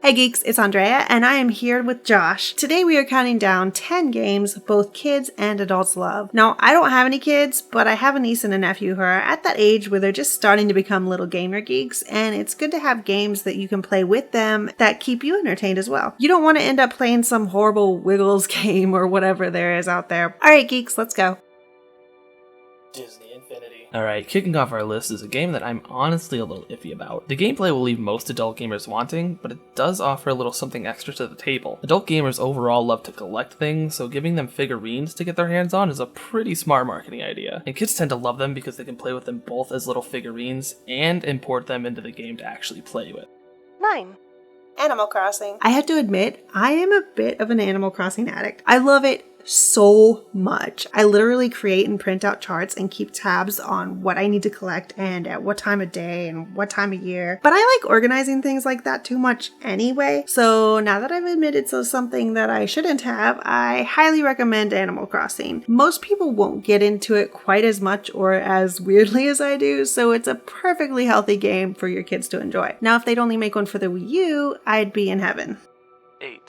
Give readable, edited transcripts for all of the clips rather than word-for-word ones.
Hey geeks, it's Andrea, and I am here with Josh. Today we are counting down 10 games both kids and adults love. Now, I don't have any kids, but I have a niece and a nephew who are at that age where they're just starting to become little gamer geeks, and it's good to have games that you can play with them that keep you entertained as well. You don't want to end up playing some horrible Wiggles game or whatever there is out there. Alright geeks, let's go. Disney Infinity. Alright, kicking off our list is a game that I'm honestly a little iffy about. The gameplay will leave most adult gamers wanting, but it does offer a little something extra to the table. Adult gamers overall love to collect things, so giving them figurines to get their hands on is a pretty smart marketing idea. And kids tend to love them because they can play with them both as little figurines and import them into the game to actually play with. 9. Animal Crossing. I have to admit, I am a bit of an Animal Crossing addict. I love it so much. I literally create and print out charts and keep tabs on what I need to collect and at what time of day and what time of year. But I like organizing things like that too much anyway. So now that I've admitted to something that I shouldn't have, I highly recommend Animal Crossing. Most people won't get into it quite as much or as weirdly as I do, so it's a perfectly healthy game for your kids to enjoy. Now, if they'd only make one for the Wii U, I'd be in heaven. 8.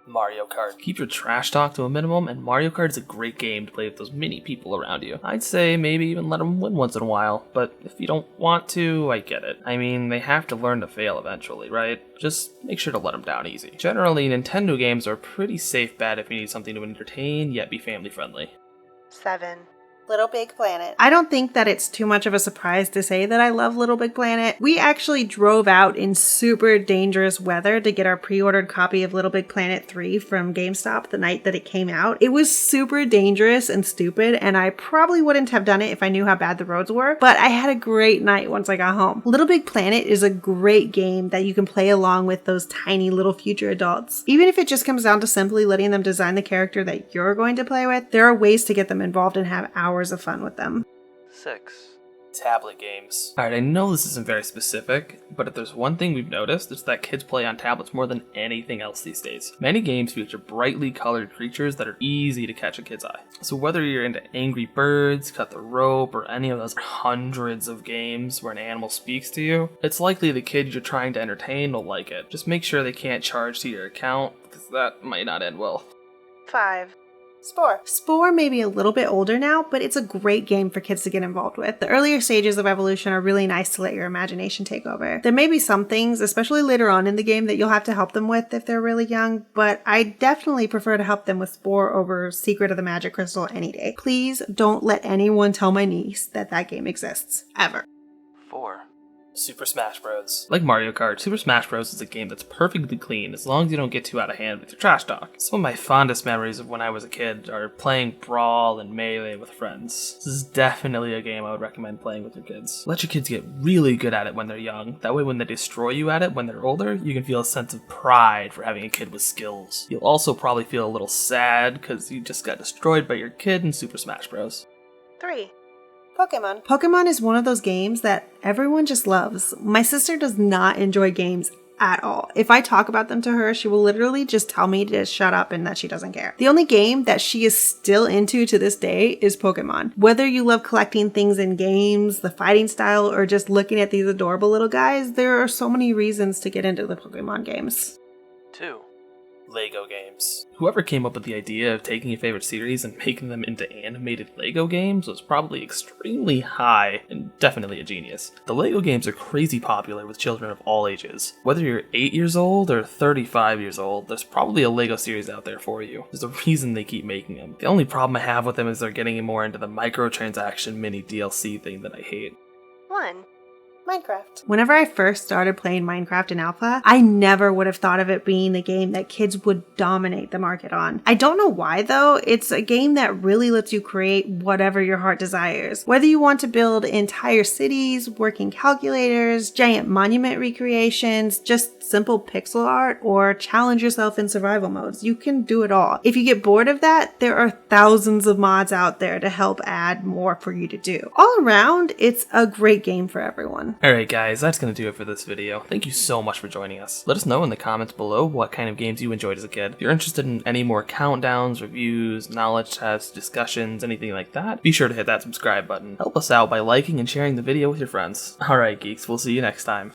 Mario Kart. Keep your trash talk to a minimum, and Mario Kart is a great game to play with those mini people around you. I'd say maybe even let them win once in a while, but if you don't want to, I get it. I mean, they have to learn to fail eventually, right? Just make sure to let them down easy. Generally, Nintendo games are a pretty safe bet if you need something to entertain, yet be family friendly. 7. Little Big Planet. I don't think that it's too much of a surprise to say that I love Little Big Planet. We actually drove out in super dangerous weather to get our pre-ordered copy of Little Big Planet 3 from GameStop the night that it came out. It was super dangerous and stupid, and I probably wouldn't have done it if I knew how bad the roads were, but I had a great night once I got home. Little Big Planet is a great game that you can play along with those tiny little future adults. Even if it just comes down to simply letting them design the character that you're going to play with, there are ways to get them involved and have hours of fun with them. 6. Tablet games. Alright, I know this isn't very specific, but if there's one thing we've noticed, it's that kids play on tablets more than anything else these days. Many games feature brightly colored creatures that are easy to catch a kid's eye. So whether you're into Angry Birds, Cut the Rope, or any of those hundreds of games where an animal speaks to you, it's likely the kid you're trying to entertain will like it. Just make sure they can't charge to your account, because that might not end well. 5. Spore. Spore may be a little bit older now, but it's a great game for kids to get involved with. The earlier stages of evolution are really nice to let your imagination take over. There may be some things, especially later on in the game, that you'll have to help them with if they're really young, but I definitely prefer to help them with Spore over Secret of the Magic Crystal any day. Please don't let anyone tell my niece that that game exists. Ever. 4. Super Smash Bros. Like Mario Kart, Super Smash Bros. Is a game that's perfectly clean as long as you don't get too out of hand with your trash talk. Some of my fondest memories of when I was a kid are playing Brawl and Melee with friends. This is definitely a game I would recommend playing with your kids. Let your kids get really good at it when they're young. That way when they destroy you at it when they're older, you can feel a sense of pride for having a kid with skills. You'll also probably feel a little sad because you just got destroyed by your kid in Super Smash Bros. 3. Pokemon. Pokemon is one of those games that everyone just loves. My sister does not enjoy games at all. If I talk about them to her, she will literally just tell me to shut up and that she doesn't care. The only game that she is still into to this day is Pokemon. Whether you love collecting things in games, the fighting style, or just looking at these adorable little guys, there are so many reasons to get into the Pokemon games. 2. Lego games. Whoever came up with the idea of taking your favorite series and making them into animated Lego games was probably extremely high and definitely a genius. The Lego games are crazy popular with children of all ages. Whether you're 8 years old or 35 years old, there's probably a Lego series out there for you. There's a reason they keep making them. The only problem I have with them is they're getting more into the microtransaction mini DLC thing that I hate. 1. Minecraft. Whenever I first started playing Minecraft in alpha, I never would have thought of it being a game that kids would dominate the market on. I don't know why though. It's a game that really lets you create whatever your heart desires. Whether you want to build entire cities, working calculators, giant monument recreations, just simple pixel art, or challenge yourself in survival modes, you can do it all. If you get bored of that, there are thousands of mods out there to help add more for you to do. All around, it's a great game for everyone. Alright guys, that's going to do it for this video. Thank you so much for joining us. Let us know in the comments below what kind of games you enjoyed as a kid. If you're interested in any more countdowns, reviews, knowledge tests, discussions, anything like that, be sure to hit that subscribe button. Help us out by liking and sharing the video with your friends. Alright geeks, we'll see you next time.